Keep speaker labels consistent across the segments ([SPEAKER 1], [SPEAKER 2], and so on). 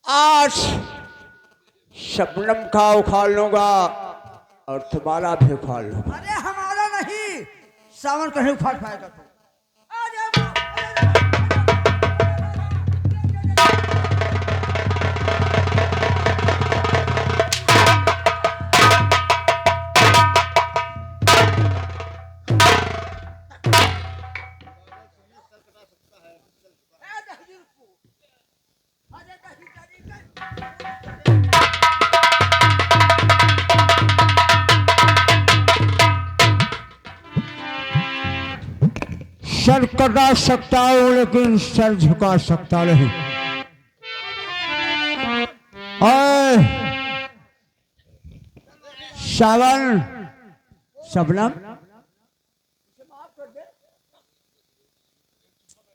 [SPEAKER 1] आज शबनम का उखाड़ लूंगा और तुम्हारा भी उखाड़ लूंगा।
[SPEAKER 2] अरे हमारा नहीं, सावन कहीं उखाड़ पाएगा तू।
[SPEAKER 3] सर कटा सकता हूँ लेकिन सर झुका सकता नहीं। और सावन शबनम,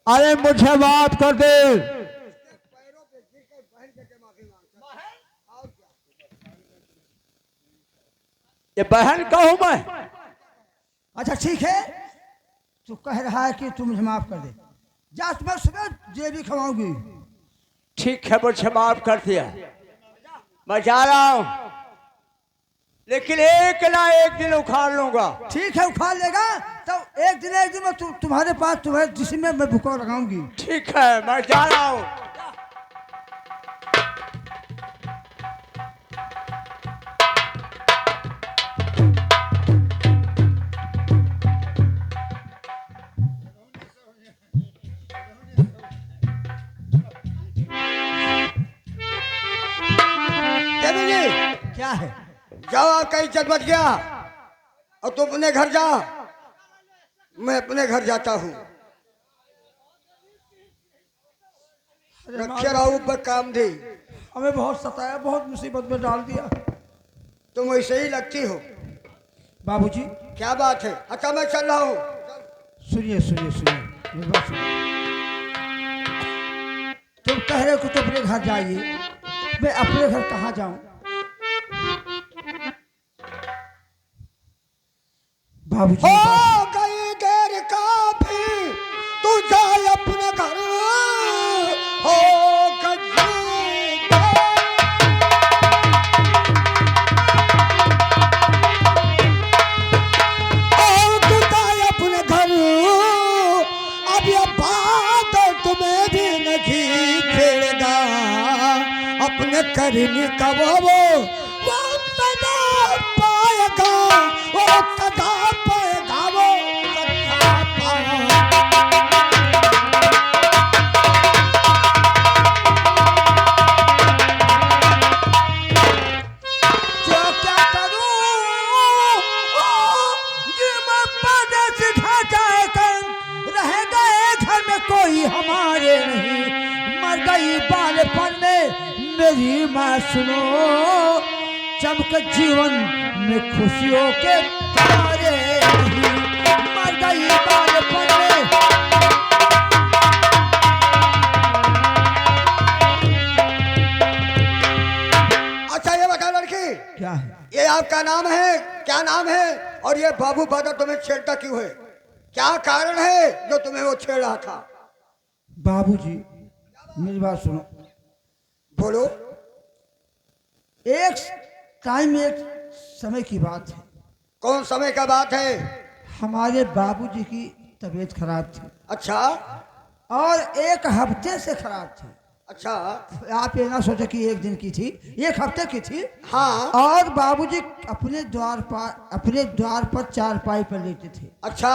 [SPEAKER 3] अरे मुझे माफ कर दे।
[SPEAKER 1] ये बहन कहूं मैं?
[SPEAKER 2] अच्छा ठीक है, तू कह रहा है कि तू मुझे माफ कर दे। जा तुम्हें सुबह जेबी खवाऊंगी।
[SPEAKER 1] ठीक है, मुझे माफ कर दिया, मैं जा रहा हूं, लेकिन एक ना एक दिन उखाड़ लूंगा।
[SPEAKER 2] ठीक है, उखाड़ लेगा तो एक दिन मैं तुम्हारे पास तुम्हारे जिस्म में मैं भूखा लगाऊंगी।
[SPEAKER 1] ठीक है, मैं जा रहा हूं।
[SPEAKER 2] क्या है?
[SPEAKER 4] जाओ, आपका इज्जत बच गया और तुम अपने घर जा, मैं अपने घर जाता हूँ। रखे राहू पर काम दी,
[SPEAKER 2] हमें बहुत सताया, बहुत मुसीबत में डाल दिया।
[SPEAKER 4] तुम वैसे ही लगती हो।
[SPEAKER 2] बाबूजी
[SPEAKER 4] क्या बात है? अच्छा मैं चल रहा हूँ।
[SPEAKER 2] सुनिए सुनिए सुनिए, मेरी बात सुनिए। तुम कह रहे हो तो अपने घर जाइए, मैं अपने घर कहाँ जाऊं? बाबूजी
[SPEAKER 4] हो गई देर काफी, तू जा अपने घर। हो गई तू जा अपने घर। अब ये बात तुम्हें भी नहीं छेड़ेगा। अपने करनी का वो सदा पाएगा, वो सदा पाएगा, वो सदा पाएगा।
[SPEAKER 2] क्या करूं? ये मैं पर्दे से ढाका कर रह गए, घर में कोई हमारे नहीं। मर गई बालपन में मेरी माँ, सुनो चमक जीवन में खुशियों के तारे नहीं। मर गई बालपन में।
[SPEAKER 4] अच्छा ये बता लड़की,
[SPEAKER 2] क्या है?
[SPEAKER 4] ये आपका नाम है? क्या नाम है? और ये बाबू बादा तुम्हें छेड़ता क्यों है? क्या कारण है जो तुम्हें वो छेड़ रहा था?
[SPEAKER 2] बाबूजी मेरी बात सुनो।
[SPEAKER 4] बोलो।
[SPEAKER 2] एक टाइम, एक समय की बात है।
[SPEAKER 4] कौन समय का बात है?
[SPEAKER 2] हमारे बाबूजी की तबीयत खराब थी।
[SPEAKER 4] अच्छा
[SPEAKER 2] और एक हफ्ते से खराब थी।
[SPEAKER 4] अच्छा।
[SPEAKER 2] आप ये ना सोचे कि एक दिन की थी, एक हफ्ते की थी।
[SPEAKER 4] हाँ।
[SPEAKER 2] और बाबूजी अपने द्वार पर चारपाई पर लेटे थे।
[SPEAKER 4] अच्छा।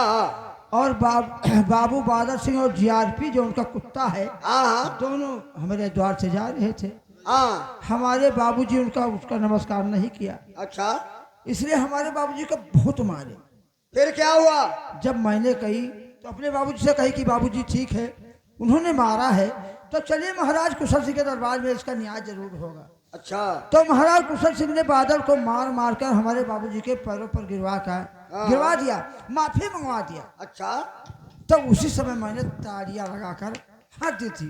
[SPEAKER 2] और बाबू बादल सिंह और जीआरपी जो उनका कुत्ता है,
[SPEAKER 4] हाँ
[SPEAKER 2] दोनों हमारे द्वार से जा रहे थे।
[SPEAKER 4] हाँ।
[SPEAKER 2] हमारे बाबूजी उसका नमस्कार नहीं किया,
[SPEAKER 4] अच्छा,
[SPEAKER 2] इसलिए हमारे बाबूजी को बहुत मारे।
[SPEAKER 4] फिर क्या हुआ?
[SPEAKER 2] जब मैंने कही तो अपने बाबूजी से कही कि बाबूजी ठीक है, उन्होंने मारा है तो चलिए महाराज कुशल सिंह के दरबार में इसका न्याय जरूर होगा।
[SPEAKER 4] अच्छा।
[SPEAKER 2] तो महाराज कुशल सिंह ने बादल को मार मार कर हमारे बाबूजी के पैरों पर गिरवा दिया, माफी मंगवा दिया।
[SPEAKER 4] अच्छा।
[SPEAKER 2] तो उसी समय मैंने ताड़ियां लगाकर हट दी थी।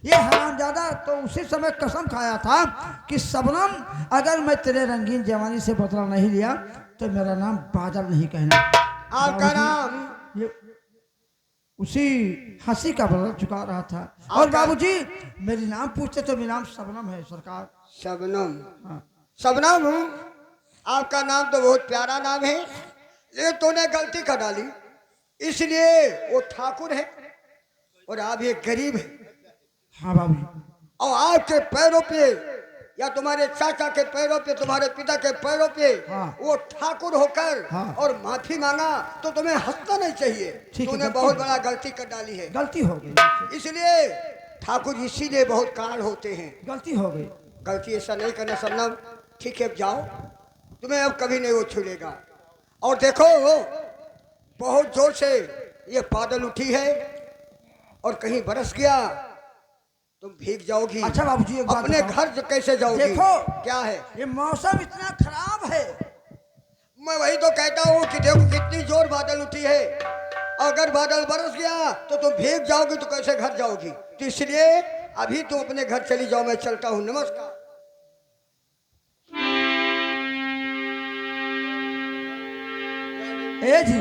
[SPEAKER 2] ये हरामजादा तो उसी समय कसम खाया था कि शबनम, अगर मैं तेरे रंगीन जवानी से बदला नहीं लिया तो मेरा नाम बादल नहीं कहना।
[SPEAKER 4] आपका नाम?
[SPEAKER 2] ये उसी हंसी का बदला चुका रहा था। और बाबूजी मेरी नाम पूछते तो मेरा नाम शबनम है सरकार।
[SPEAKER 4] शबनम।
[SPEAKER 2] हाँ।
[SPEAKER 4] शबनम, आपका नाम तो बहुत प्यारा नाम है, ये तूने गलती कर डाली, इसलिए वो ठाकुर है और आप ये गरीब है।
[SPEAKER 2] हाँ बाबूजी।
[SPEAKER 4] और आपके पैरों पे या तुम्हारे चाचा के पैरों पे, तुम्हारे पिता के पैरों पे
[SPEAKER 2] हाँ।
[SPEAKER 4] वो ठाकुर होकर
[SPEAKER 2] हाँ।
[SPEAKER 4] और माफी मांगा तो तुम्हें हंसना नहीं चाहिए।
[SPEAKER 2] ठीक है,
[SPEAKER 4] तूने
[SPEAKER 2] गलती
[SPEAKER 4] बहुत
[SPEAKER 2] हो-
[SPEAKER 4] बड़ा गलती कर डाली है,
[SPEAKER 2] गलती हो गई,
[SPEAKER 4] इसलिए ठाकुर इसीलिए बहुत कांड होते हैं।
[SPEAKER 2] गलती हो गई।
[SPEAKER 4] गलती ऐसा नहीं करना शबनम, ठीक है अब जाओ, तुम्हें अब कभी नहीं वो छुड़ेगा। और देखो बहुत जोर से ये बादल उठी है और कहीं बरस गया तुम भीग जाओगी।
[SPEAKER 2] अच्छा बाबूजी एक बात
[SPEAKER 4] अपने
[SPEAKER 2] बताओ।
[SPEAKER 4] घर कैसे जाओगी?
[SPEAKER 2] देखो
[SPEAKER 4] क्या है?
[SPEAKER 2] ये मौसम इतना खराब है।
[SPEAKER 4] मैं वही तो कहता हूँ कि देखो कितनी जोर बादल उठी है, अगर बादल बरस गया तो तुम भीग जाओगी तो कैसे घर जाओगी? तो इसलिए अभी तुम अपने घर चली जाओ, मैं चलता हूँ। नमस्कार।
[SPEAKER 2] ए जी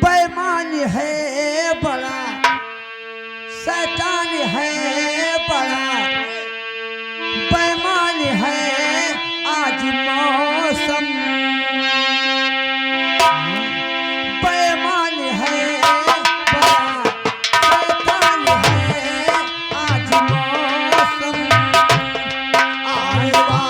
[SPEAKER 2] बेईमान है बड़ा, शैतान है बड़ा, बेईमान है आज मौसम, बेईमान है बड़ा, शैतान है आज मौसम। आने वालों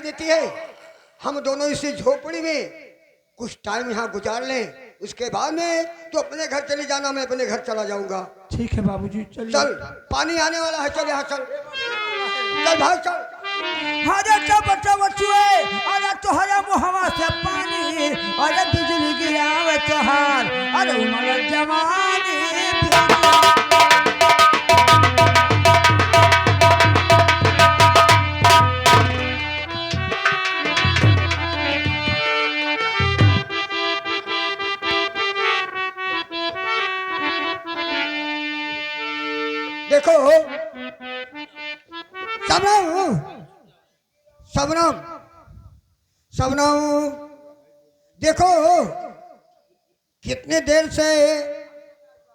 [SPEAKER 4] देती है, हम दोनों इसी झोपड़ी में कुछ टाइम यहाँ गुजार लें, उसके बाद में तो अपने घर चली जाना, मैं अपने घर चला जाऊंगा।
[SPEAKER 2] ठीक है बाबूजी चलिए।
[SPEAKER 4] चल पानी आने वाला है, चल यहाँ चल, चल भाई चल।
[SPEAKER 2] अरे क्या बच्चा बच्चुए, अरे तोहरा मुहवा से पानी, अरे बिजली गिरावे तोहार, अरे उमर जवानी
[SPEAKER 4] देखो सबनम देखो कितने देर से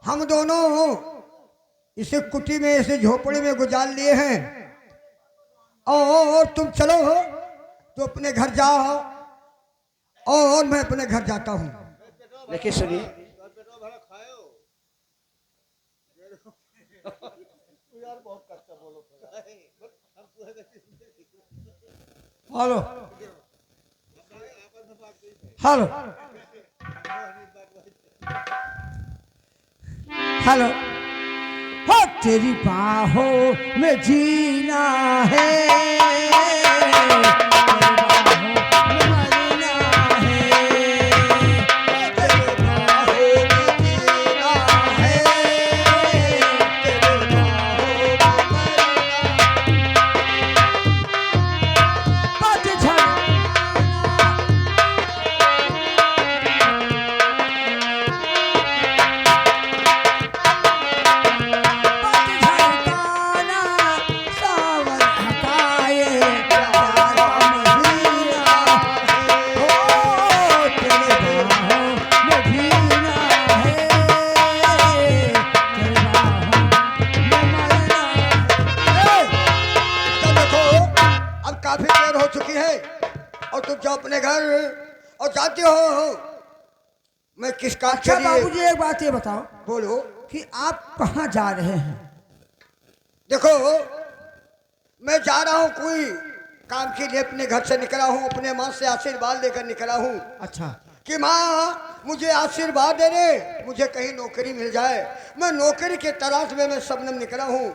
[SPEAKER 4] हम दोनों इसे कुटी में इसे झोपड़ी में गुजार लिए हैं और तुम चलो तो अपने घर जाओ और मैं अपने घर जाता हूं।
[SPEAKER 1] लेकिन सुनिए,
[SPEAKER 2] हेलो हेलो हेलो हो तेरी बाहों में जीना है,
[SPEAKER 4] काफी देर हो चुकी है और तुम जाओ अपने घर और जाते हो। मैं किस काम के
[SPEAKER 2] अच्छा
[SPEAKER 4] लिए?
[SPEAKER 2] बाबूजी एक बात ये बताओ
[SPEAKER 4] बोलो।
[SPEAKER 2] कि आप कहाँ जा रहे हैं?
[SPEAKER 4] देखो मैं जा रहा हूँ कोई काम के लिए, अपने घर से निकला हूँ, अपने माँ से आशीर्वाद लेकर निकला हूँ।
[SPEAKER 2] अच्छा
[SPEAKER 4] कि माँ मुझे आशीर्वाद दे दे, मुझे कहीं नौकरी मिल जाए। मैं नौकरी के तलाश में मैं सबनम निकला हूँ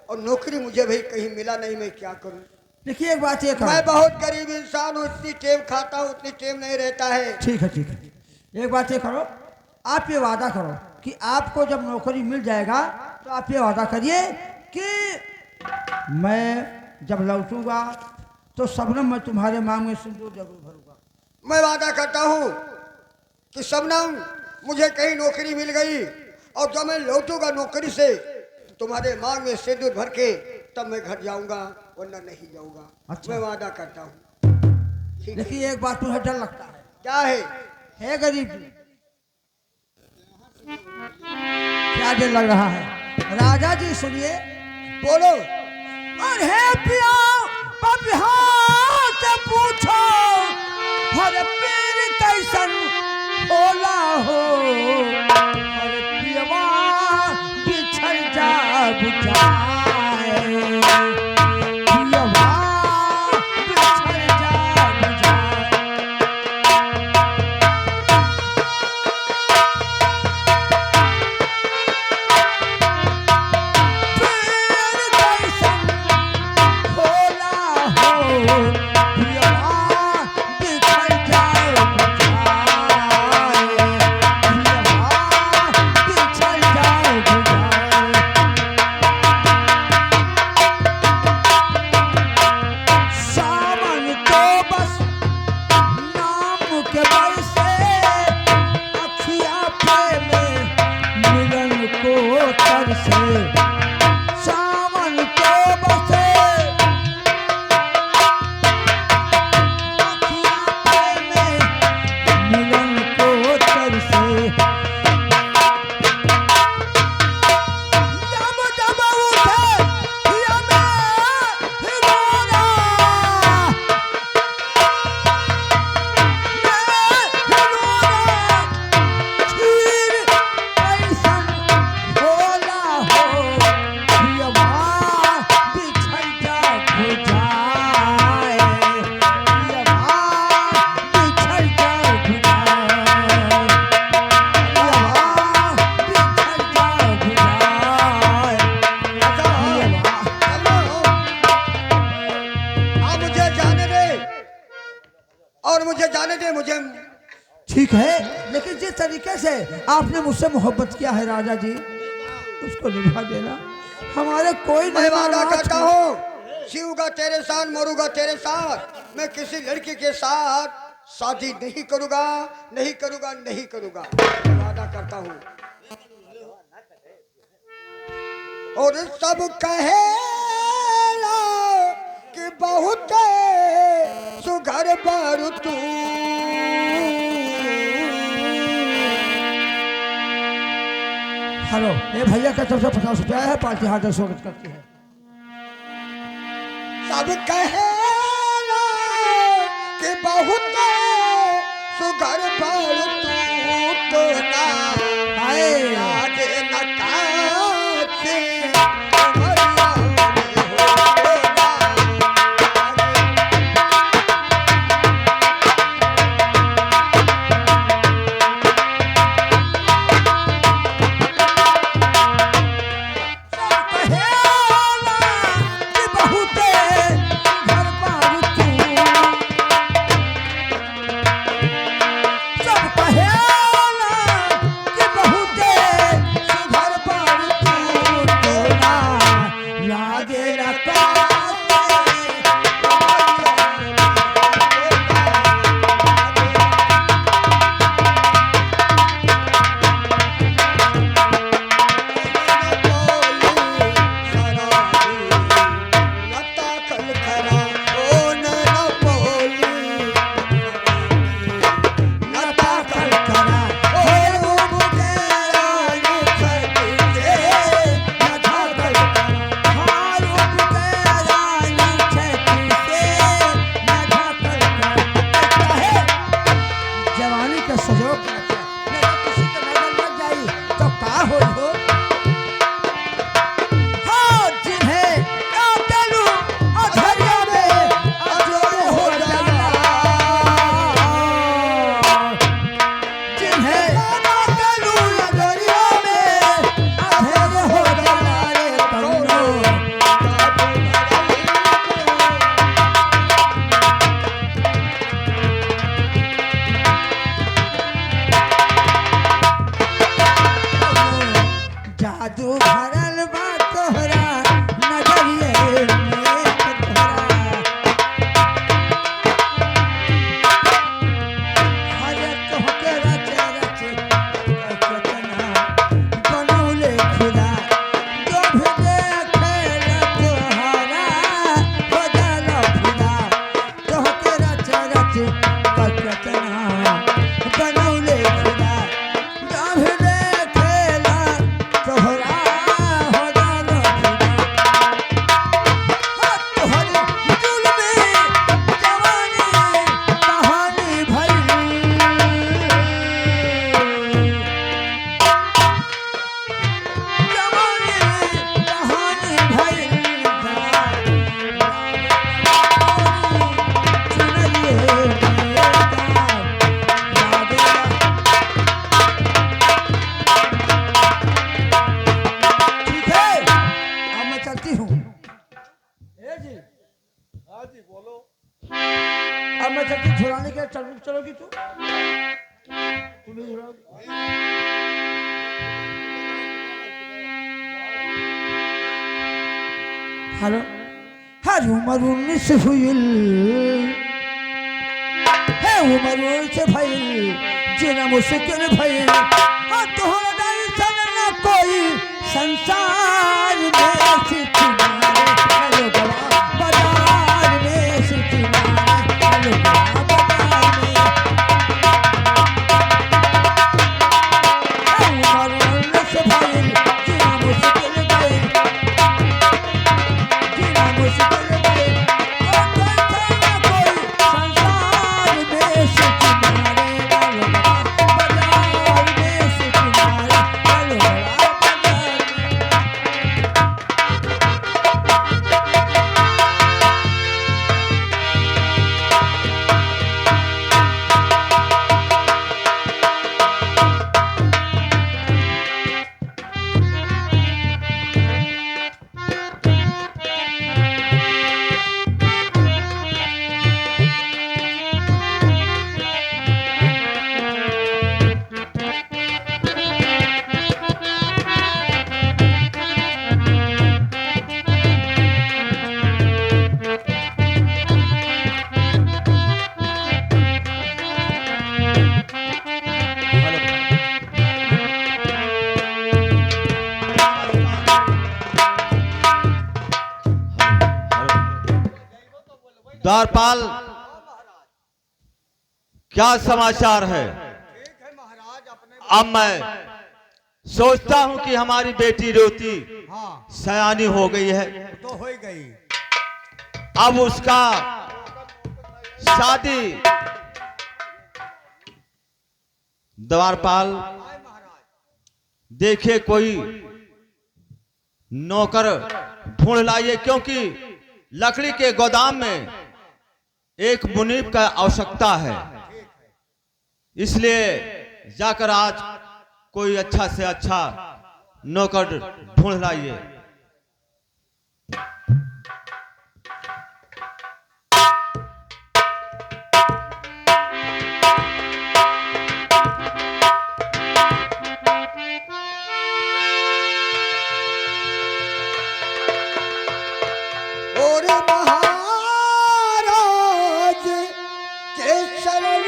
[SPEAKER 4] और नौकरी मुझे भाई कहीं मिला नहीं, मैं क्या करूँ?
[SPEAKER 2] देखिए एक बात ये करो,
[SPEAKER 4] मैं बहुत गरीब इंसान हूँ, इतनी टेम खाता हूँ, उतनी टेम नहीं रहता है।
[SPEAKER 2] ठीक है ठीक है, एक बात ये करो, आप ये वादा करो कि आपको जब नौकरी मिल जाएगा तो आप ये वादा करिए कि मैं जब लौटूंगा तो सबनम मैं तुम्हारे मांग में सिंदूर जरूर भरूंगा।
[SPEAKER 4] मैं वादा करता हूँ कि सबनम मुझे कहीं नौकरी मिल गई और जब मैं लौटूंगा नौकरी से तुम्हारे मांग में सिंदूर भर के तब मैं घर जाऊंगा, वरना नहीं जाऊंगा।
[SPEAKER 2] अच्छा।
[SPEAKER 4] मैं वादा करता हूँ।
[SPEAKER 2] देखिए एक बात मुझे डर लगता है।
[SPEAKER 4] क्या
[SPEAKER 2] है गरीब जी, क्या डर लग रहा है? राजा जी सुनिए,
[SPEAKER 4] बोलो।
[SPEAKER 2] और है पिया पपिहा से पूछो हर पीर कैसन होला हो, हर पियवा बिछड़ जा बुझाए, पियवा बिछड़ जा बुझाए। पीर कैसन होला हो, पियवा बिछड़ जा बुझाए, पियवा बिछड़ जा बुझाए। सावन तो बस नाम के बल से अखियाँ पे में मिलन को तरसे, सावन तो बस अखियाँ पे में मिलन को तरसे। जब जब उठे हिया में हिलोरा,
[SPEAKER 4] आप मुझे जाने दे और मुझे जाने दे। मुझे
[SPEAKER 2] ठीक है, लेकिन जिस तरीके से आपने मुझसे मोहब्बत किया है राजा जी, उसको निभा देना। हमारे कोई
[SPEAKER 4] मैं
[SPEAKER 2] नहीं
[SPEAKER 4] वादा
[SPEAKER 2] माना।
[SPEAKER 4] करता हूँ जीऊंगा तेरे साथ, मरूंगा तेरे साथ। मैं किसी लड़की के साथ शादी नहीं करूंगा, नहीं करूंगा, नहीं करूंगा। मैं वादा करता हूँ। और सब कहे कि बहुत सुघर बारू तू
[SPEAKER 2] हेलो, ये भैया का तरफ से 50 रुपया है, पार्टी हार्दिक स्वागत करती है।
[SPEAKER 4] सब कहे कि बहुत सुगर बारू तू तो ना
[SPEAKER 2] आए
[SPEAKER 4] आगे न काचे उमरिया में हो ना
[SPEAKER 2] अब मैं चलती छुड़ाने के चलोगी तू? हेलो, हर उम्र 19 हुई है, उम्र 19 भइल, जीना मुश्किल भइल, और तोहरा टेंशन न कोई संसार में सिटी मारे, हेलो गवा बाजार में सिटी मारे, हेलो गवा बाजार में, उम्र 19 भइल, जीना मुश्किल भइल, जीना मुश्किल भइल, और टेंशन न कोई संसार में सिटी मारे, हेलो गवा बाजार में सिटी मारे, हेलो गवा बाजार में।
[SPEAKER 5] द्वारपाल क्या समाचार है? अब मैं सोचता हूं कि हमारी बेटी रोती
[SPEAKER 2] हाँ
[SPEAKER 5] सयानी हो गई है,
[SPEAKER 2] तो हो ही गई।
[SPEAKER 5] अब उसका शादी द्वारपाल देखे कोई नौकर ढूंढ लाइए, क्योंकि लकड़ी के गोदाम में एक मुनीब का आवश्यकता है। इसलिए जाकर आज कोई अच्छा से अच्छा नौकर ढूंढ लाइए।
[SPEAKER 4] और महाराज के शरण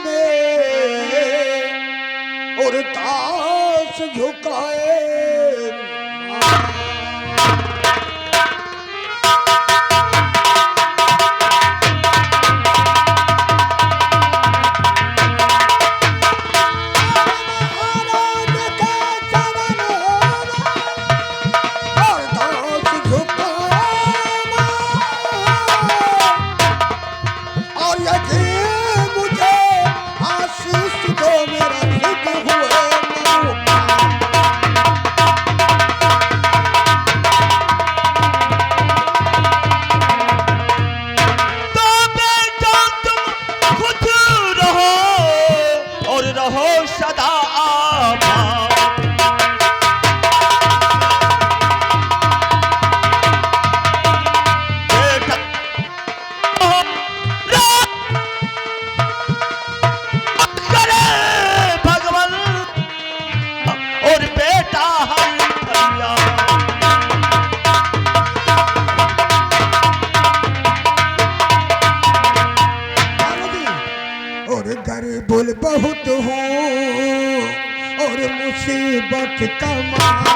[SPEAKER 4] में और दास झुकाए बुल बहुत हो और मुसीबत का मारा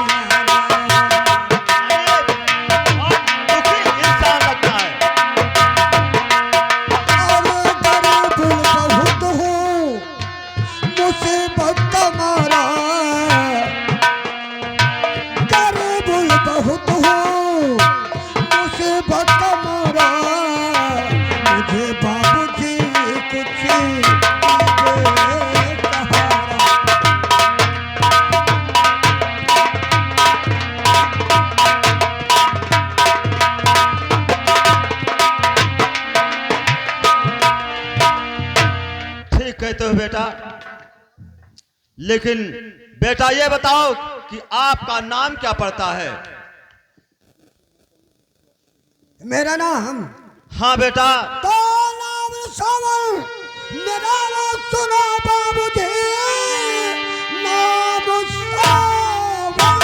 [SPEAKER 5] इंसान लगता है।
[SPEAKER 4] और बुल बहुत हो मुसीबत का मारा बुल बहुत हो मुसीबत का मारा मुझे बाबूजी कुछ
[SPEAKER 5] कहते हो बेटा, लेकिन बेटा ये बताओ कि आपका नाम क्या पड़ता है?
[SPEAKER 4] मेरा नाम?
[SPEAKER 5] हाँ बेटा।
[SPEAKER 4] तो नाम सावर, मेरा नाम सुनो बाबूजी, नाम सावर।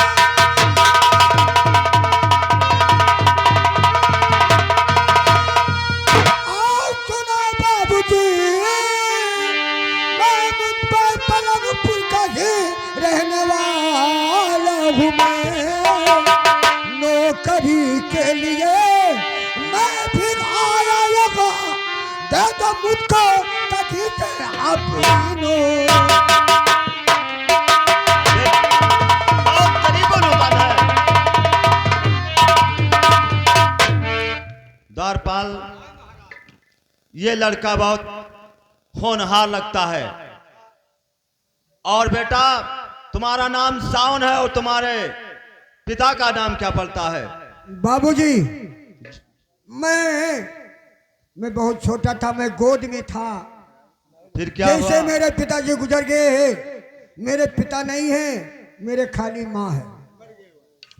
[SPEAKER 4] आओ सुनो बाबूजी, रहने वाला हूँ मैं, नौकरी के लिए मैं फिर आया लगा, दे दो मुझको ताकि अपनी
[SPEAKER 5] द्वारपाल, ये लड़का बहुत होनहार लगता है। और बेटा तुम्हारा नाम सावन है और तुम्हारे पिता का नाम क्या पड़ता है?
[SPEAKER 4] बाबूजी, मैं बहुत छोटा था, मैं गोद में था।
[SPEAKER 5] फिर क्या
[SPEAKER 4] जैसे
[SPEAKER 5] हुआ?
[SPEAKER 4] मेरे पिताजी गुजर गए हैं, मेरे पिता नहीं है, मेरे खाली माँ है।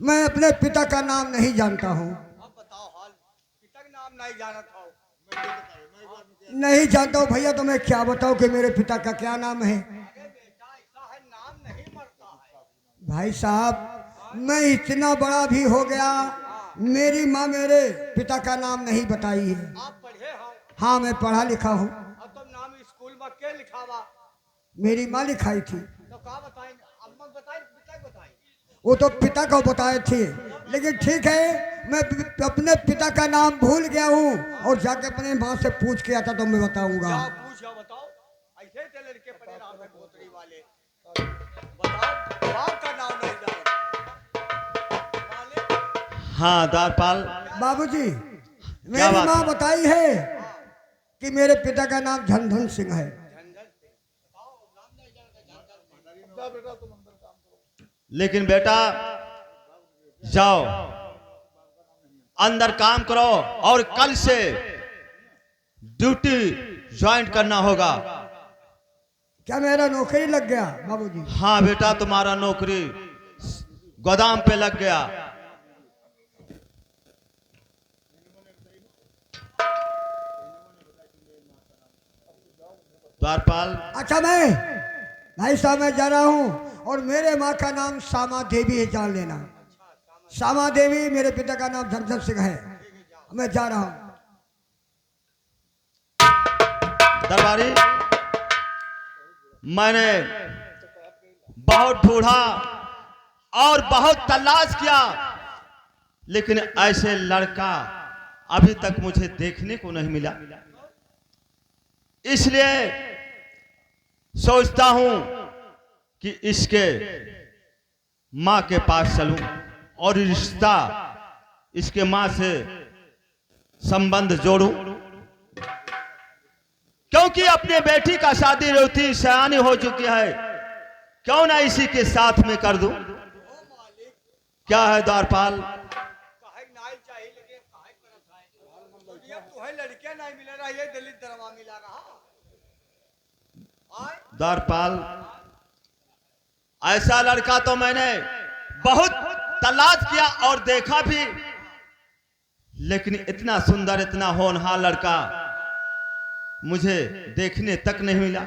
[SPEAKER 4] मैं अपने पिता का नाम नहीं जानता हूँ।
[SPEAKER 2] पिता का नाम नहीं जानता हूँ।
[SPEAKER 4] नहीं जानता हूँ भैया, तो मैं क्या बताऊँ कि मेरे पिता का क्या नाम है। भाई साहब, मैं इतना बड़ा भी हो गया, मेरी माँ मेरे पिता का नाम नहीं बताई है।
[SPEAKER 2] आप पढ़े हो?
[SPEAKER 4] हाँ, मैं पढ़ा लिखा हूँ।
[SPEAKER 2] अब तुम नाम स्कूल में क्या लिखावा?
[SPEAKER 4] मेरी माँ लिखाई थी।
[SPEAKER 2] तो कहा बताएंगे? अम्मा बताई, पिता बताई?
[SPEAKER 4] वो तो पिता को बताए थे, लेकिन ठीक है, मैं अपने पिता का नाम भूल गया हूँ और जाके अपने माँ से पूछ के आता तो मैं बताऊंगा।
[SPEAKER 2] पूछ जाओ, बताओ।
[SPEAKER 1] नाम है गोत्री वाले। बताओ बाप का नाम नहीं जाने मालिक।
[SPEAKER 5] हाँ द्वारपाल,
[SPEAKER 4] बाबूजी,
[SPEAKER 5] क्या
[SPEAKER 4] मेरी
[SPEAKER 5] बात
[SPEAKER 4] माँ
[SPEAKER 5] है?
[SPEAKER 4] बताई है कि मेरे पिता का नाम झनझन सिंह है।
[SPEAKER 5] लेकिन बेटा जाओ अंदर काम करो और कल से ड्यूटी ज्वाइन करना होगा।
[SPEAKER 4] क्या मेरा नौकरी लग गया बाबूजी?
[SPEAKER 5] हाँ बेटा, तुम्हारा नौकरी गोदाम पे लग गया। द्वारपाल,
[SPEAKER 4] अच्छा मैं भाई साहब मैं जा रहा हूँ और मेरे माँ का नाम सामा देवी है, जान लेना। सामा देवी, मेरे पिता का नाम झनझन सिंह है। मैं जा रहा हूँ।
[SPEAKER 5] दरबारी, मैंने बहुत ढूंढा और बहुत तलाश किया, लेकिन ऐसे लड़का अभी तक मुझे देखने को नहीं मिला। इसलिए सोचता हूं कि इसके मां के पास चलूं और रिश्ता इसके मां से संबंध जोड़ूं, क्योंकि अपने बेटी का शादी रोती सयानी हो चुकी है, क्यों ना इसी के साथ में कर दूं। क्या है द्वारपाल?
[SPEAKER 1] काहे नाई चाहिए लेकिन काहे करत है? ये तो है लड़कियां नहीं मिल रहा, ये दलित दरवा मिला रहा। आय
[SPEAKER 5] द्वारपाल, ऐसा लड़का तो मैंने बहुत तलाश किया और देखा भी, लेकिन इतना सुंदर, इतना होनहार लड़का मुझे देखने तक नहीं मिला।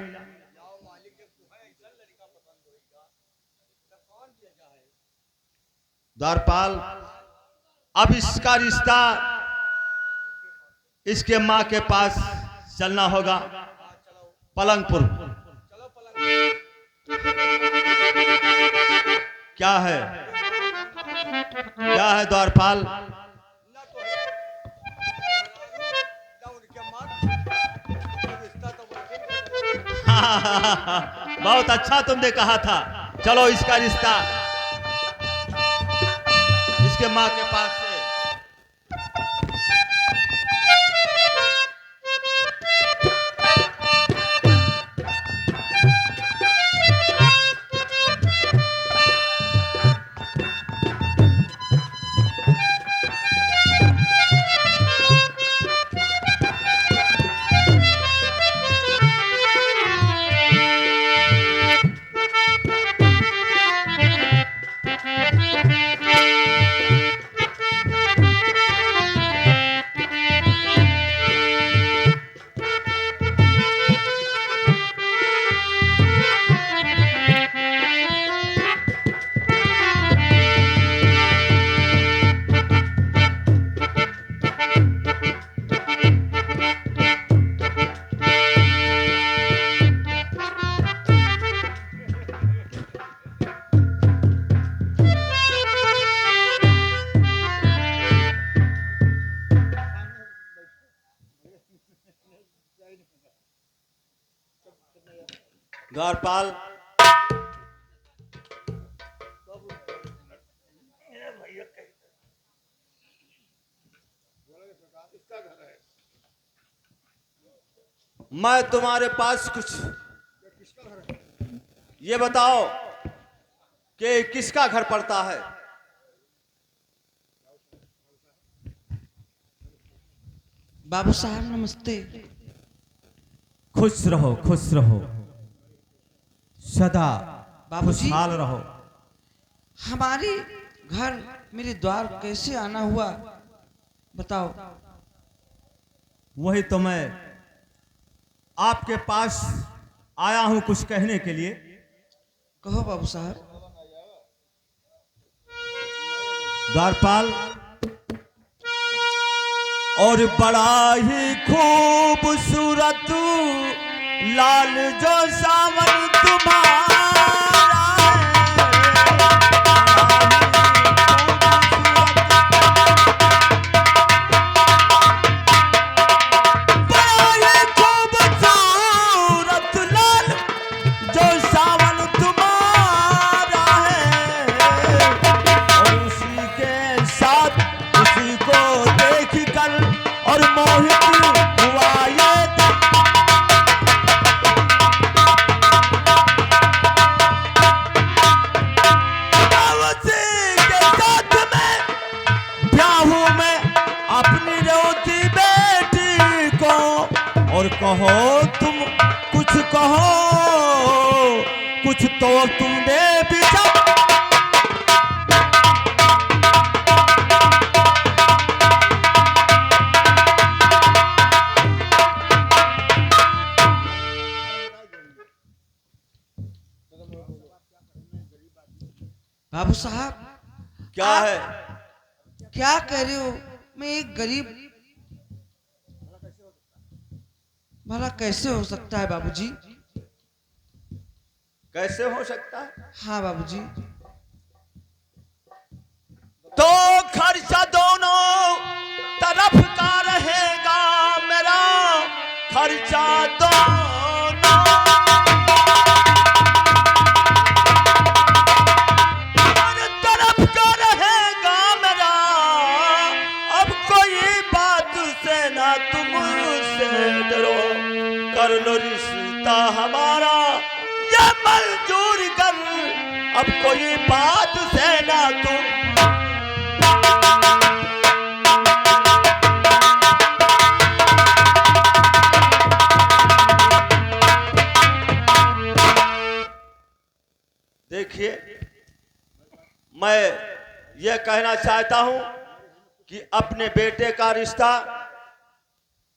[SPEAKER 5] द्वारपाल, अब इसका रिश्ता इसके मां के पास चलना होगा, पलंगपुर। क्या है, क्या है द्वारपाल?
[SPEAKER 1] ना तो है ना उनके मां रिश्ता तो बोलते
[SPEAKER 5] बहुत अच्छा तुमने कहा था। चलो इसका रिश्ता इसके मां के पास से। द्वारपाल, मैं तुम्हारे पास कुछ ये बताओ कि किसका घर पड़ता है?
[SPEAKER 2] बाबू साहब नमस्ते।
[SPEAKER 3] खुश रहो, खुश रहो, सदा
[SPEAKER 2] बाबूजी,
[SPEAKER 3] खुशहाल रहो।
[SPEAKER 2] हमारे घर मेरे द्वार कैसे आना हुआ बताओ।
[SPEAKER 3] वही तो मैं आपके पास आया हूं कुछ कहने के लिए।
[SPEAKER 2] कहो बाबू साहब।
[SPEAKER 3] द्वारपाल, और बड़ा ही खूबसूरत लाल जो सावन तुम्हारा
[SPEAKER 5] कहो तुम कुछ कहो, कुछ तो तुमने विचार।
[SPEAKER 2] बाबू साहब
[SPEAKER 1] क्या है?
[SPEAKER 2] क्या कह रहे हो? मैं एक गरीब, भला कैसे हो सकता है बाबूजी?
[SPEAKER 1] कैसे हो सकता है?
[SPEAKER 2] हाँ बाबूजी।
[SPEAKER 5] तो खर्चा दोनों तरफ का रहेगा मेरा, खर्चा दोनों तरफ का रहेगा मेरा। अब कोई बात से ना तुम से डरो, कर लो रिश्ता हमारा ये मंजूर कर। अब कोई बात से ना तुम। देखिए, मैं यह कहना चाहता हूं कि अपने बेटे का रिश्ता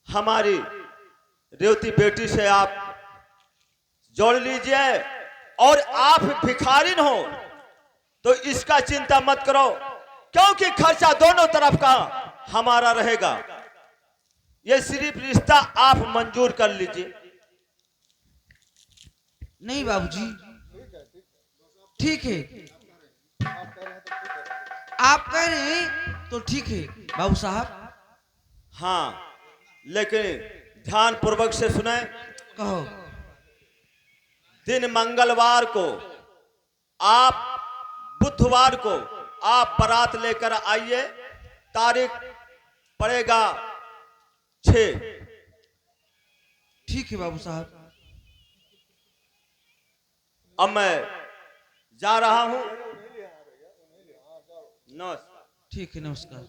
[SPEAKER 5] हमारी रेवती बेटी से आप जोड़ लीजिए। और आप भिखारिन हो तो इसका चिंता मत करो, क्योंकि खर्चा दोनों तरफ का हमारा रहेगा। यह सिर्फ रिश्ता आप मंजूर कर लीजिए।
[SPEAKER 2] नहीं बाबूजी, ठीक है, आप कह रहे हैं तो ठीक है बाबू साहब।
[SPEAKER 5] हाँ, लेकिन ध्यान पूर्वक से सुने।
[SPEAKER 2] कहो।
[SPEAKER 5] दिन मंगलवार को, आप बुधवार को आप बारात लेकर आइए। तारीख पड़ेगा 6।
[SPEAKER 2] ठीक है बाबू साहब।
[SPEAKER 5] अब मैं जा रहा हूं। नमस्कार।
[SPEAKER 2] ठीक है, नमस्कार।